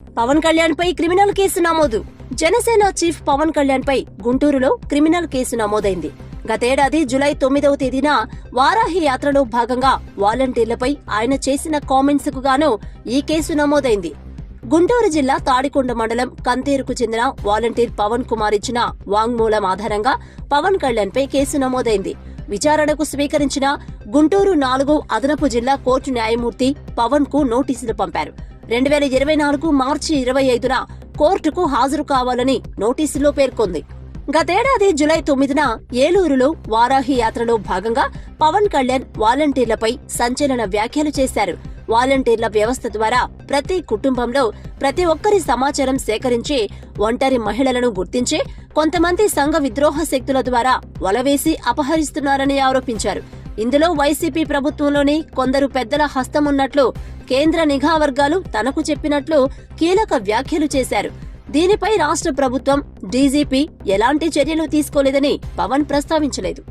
పవన్ కళ్యాణ్ పై criminal case నమోదు. Janasena chief Pawan Kalyan పై గుంటూరులో criminal case నమోదైంది. గతేడాది జూలై 9వ తేదీన వారాహి యాత్రలో భాగంగా వాలంటీర్లపై ఆయన చేసిన కామెంట్స్ కు గాను ఈ కేసు నమోదైంది. గుంటూరు జిల్లా తాడికొండ మండలం కంతేరుకు చెందిన వాలంటీర్ పవన్ కుమార్ ఇచ్చిన వాంగ్మూలం ఆధారంగా పవన్ కళ్యాణ్ పై కేసు నమోదైంది. విచారణకు స్వీకరించిన గుంటూరు 4 అదనపు జిల్లా కోర్టు న్యాయమూర్తి పవన్ కు నోటీసులు పంపారు. 2024 మార్చి 25న కోర్టుకు హాజరు కావాలని నోటీసులో పేర్కొంది. గతేడాది జూలై 9న ఏలూరులో వారాహి యాత్రలో భాగంగా పవన్ కళ్యాణ్ వాలంటీర్లపై సంచలన వ్యాఖ్యలు చేశారు. వాలంటీర్ల వ్యవస్థ ద్వారా ప్రతి కుటుంబంలో ప్రతి ఒక్కరి సమాచారం సేకరించి ఒంటరి మహిళలను గుర్తించి కొంతమంది సంఘ విద్రోహ శక్తుల ద్వారా వలవేసి అపహరిస్తున్నారని ఆరోపించారు. ఇందులో వైసీపీ ప్రభుత్వంలోని కొందరు పెద్దల హస్తమున్నట్లు కేంద్ర నిఘా వర్గాలు తనకు చెప్పినట్లు కీలక వ్యాఖ్యలు చేశారు. దీనిపై రాష్ట్ర ప్రభుత్వం, డీజీపీ ఎలాంటి చర్యలు తీసుకోలేదని పవన్ ప్రస్తావించలేదు.